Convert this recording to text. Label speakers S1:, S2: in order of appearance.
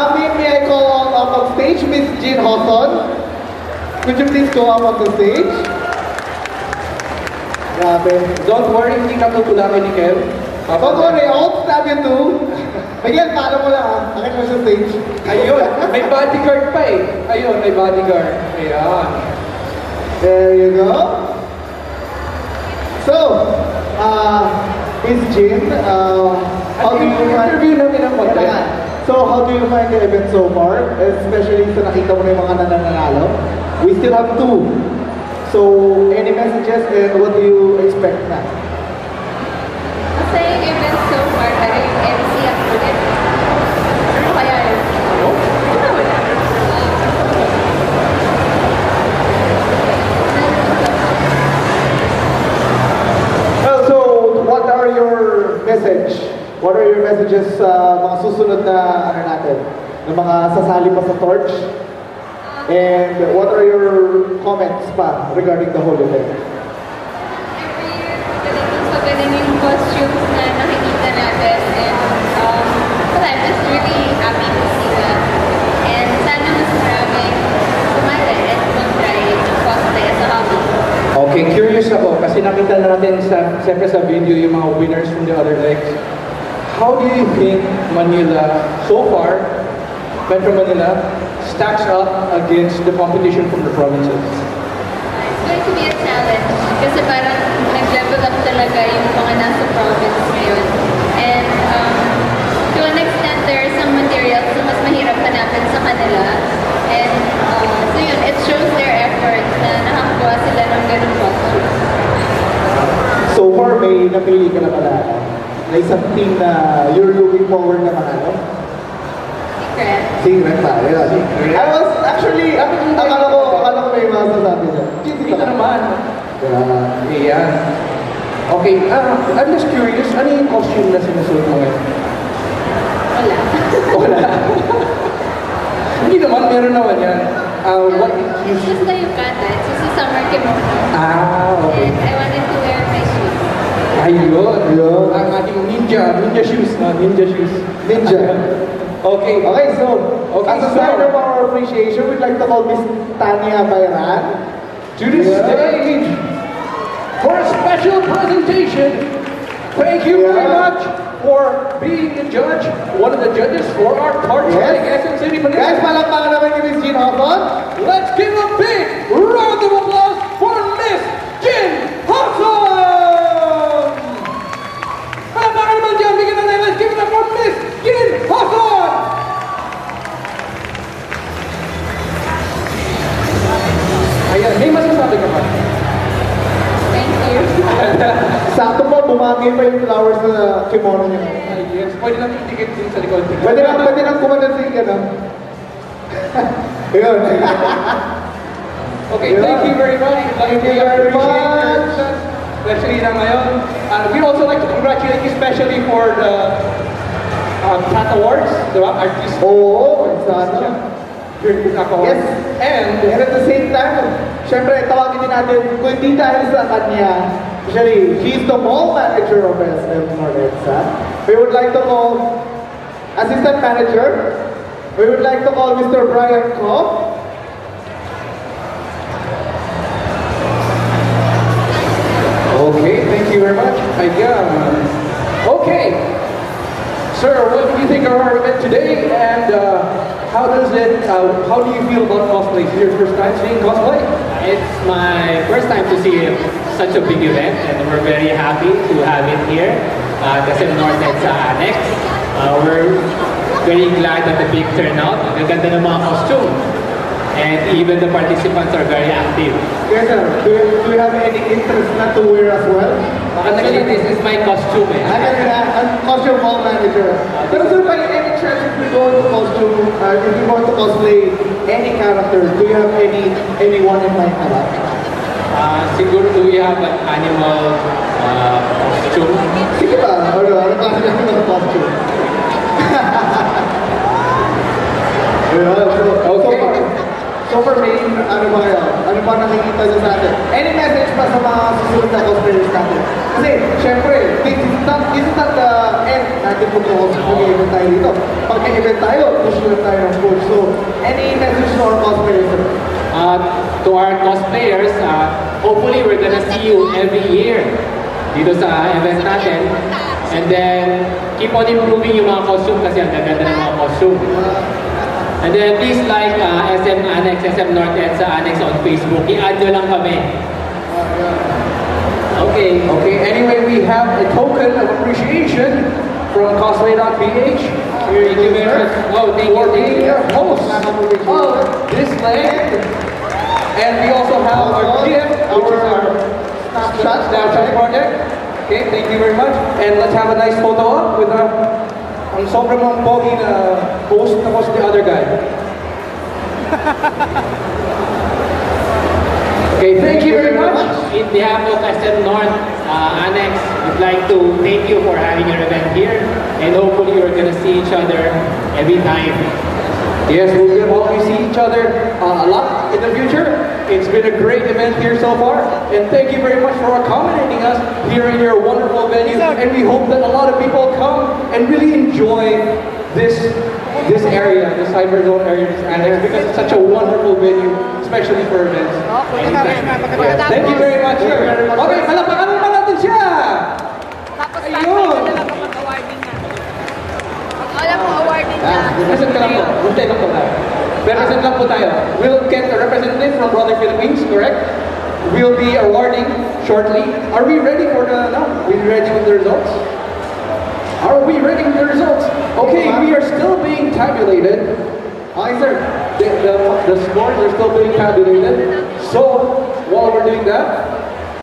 S1: may I call up on stage Miss Jean Hawthorne? Could you please go up on the stage? Grabe.
S2: Don't worry, hindi ka tutulangin ni Kev.
S1: Don't worry, I won't stab you too. Miguel, paano mo lang ah. Akit mo sa stage.
S2: Ayun, may bodyguard pa eh. Ayun, may bodyguard. Ayan.
S1: There you go. So, Miss Jean, how do you
S2: Interview namin ang konti.
S1: So, how do you find the event so far? Especially sa nakita mo na yung mga nananalo. We still have two. So, any messages and what do you expect na?
S3: Masaya yung event so far, pero yung MC ang ulit. Ano kaya yun? Wala.
S1: Well, so, what are your message? What are your messages sa mga susunod na ano natin? Ng mga sasali pa sa torch? And what are your comments pa regarding the whole event?
S3: Every year, magaling yung costumes na nakikita natin. And I'm just really happy to see that. And sana mas maraming sumali at mag-try cosplay as a hobby.
S2: Okay, curious ako kasi nakita natin siyempre sa video yung mga winners from the other legs. How do you think Manila, so far, Metro Manila, stacks up against the competition from the provinces?
S3: It's going to be a challenge kasi parang nag-level up talaga yung mga nasa province ngayon. And to an extent, there are some materials na mas mahirap hanapin sa kanila. And so yun, it shows their effort na nakakuha sila ng ganun costume.
S1: So far, may napili ka na pala na isang team na you're looking forward na manalo?
S3: Secret.
S1: Secret pa, yeah. I was actually, akala ko may masasabi niya.
S2: Dito naman.
S1: Yeah.
S2: Ayan. Okay, I'm just curious, ano yung costume na sinusuot mo ngayon?
S3: Wala.
S2: Wala. Hindi naman, meron naman yan. What
S3: It's just the yukata. It's just a summer kimono.
S2: okay.
S3: And I wanted to wear my shoes.
S2: Ayun.
S1: Ayun.
S2: Ang ating ninja shoes na, ninja shoes.
S1: Ninja.
S2: Okay.
S1: Okay, so,
S2: Okay,
S1: as a
S2: so-
S1: sign of our appreciation, we'd like to call Miss Tanya Bayran.
S2: To the
S1: Yeah.
S2: stage for a special presentation. Thank you very
S1: Yeah.
S2: much for being the judge, one of the judges for our Torch
S1: Yes.
S2: SM City Manila.
S1: Guys, palakpakan naman ni Miss Jean Hawthorne.
S2: Let's give a big round of applause for Miss Jean Hawthorne! Palakpakan naman dyan, bigyan natin. Let's give it up for Miss Jean Hawthorne! Ayan, may masasabi ka ba?
S3: Thank you.
S1: Sakto po, bumagay pa yung flowers na kimono niya.
S2: Ay, yes. Pwede natin itikit din sa likod.
S1: Pwede lang kumanan si ano. Ayun.
S2: Okay, thank you very much.
S1: Thank you very much.
S2: Especially na ngayon. We'd also like to congratulate you especially for the Cat Awards, di ba? Artist.
S1: Oo, sana. Yes.
S2: And
S1: And at the same time, syempre, tawagin din natin, kung hindi dahil sa kanya, actually, he's the mall manager of SM North-EDSA. We would like to call assistant manager. We would like to call Mr. Brian Kopp.
S2: okay, thank you very much. Ayan. Okay. Sir, what do you think of our event today? And how do you feel about cosplay? Is it your first time seeing cosplay?
S4: It's my first time to see such a big event, and we're very happy to have it here at the North EDSA Annex. We're very glad at the big turnout. Ang ganda ng mga costume. And even the participants are very active.
S1: Yes, sir. Do you have any interest not to wear as well?
S4: Actually, this is my costume.
S1: I'm costume mall manager. Pero sir, by any chance, if you go to costume, if you want to cosplay any character, do you have anyone in mind na ba?
S4: Siguro do we have an animal costume?
S1: Sige ba? Ano klase ng costume? So for me, ano ba kayo? Ano ba nakikita nyo sa atin? Any message pa sa mga susunod na cosplayers natin? Kasi, syempre, this is not the end natin mag-host mag-event tayo dito. Pag may event tayo, push lang tayo ng push. So, any message to our cosplayers?
S4: To our cosplayers, hopefully we're gonna see you every year dito sa event natin. And then, keep on improving yung mga costume kasi ang gaganda ng mga costume. And then, please like SM Annex, SM North EDSA Annex on Facebook. I-add nyo lang kami. Okay.
S2: Okay, anyway, we have a token of appreciation from Cosplay.ph.
S4: Thank you very much. Oh, thank you,
S2: For
S4: thank
S2: being
S4: you.
S2: the host of this land. And we also have our gift, which is our Snapchat project. Okay, thank you very much. And let's have a nice photo up with ang sobrang mong pogi na host tapos the other guy. Okay, thank you very much.
S4: In behalf of SM North Annex, we'd like to thank you for having your event here. And hopefully we're gonna see each other every time.
S2: Yes, we will hopefully see each other a lot in the future. It's been a great event here so far, and thank you very much for accommodating us here in your wonderful venue. And we hope that a lot of people come and really enjoy this area, this Hyperzone area, this annex, because it's such a wonderful venue, especially for events. Yes, thank you very much, sir. Okay, palapakan naman natin siya! Ayun!
S3: Alam mo, awarding na.
S2: Represent ka lang po. Represent lang po tayo. Represent lang po tayo. We'll get a representative from Brother Philippines, correct? We'll be awarding shortly. Are we ready for the, no? Are we ready with the results? Are we ready with the results? Okay, we are still being tabulated. Okay, sir. The scores are still being tabulated. So, while we're doing that,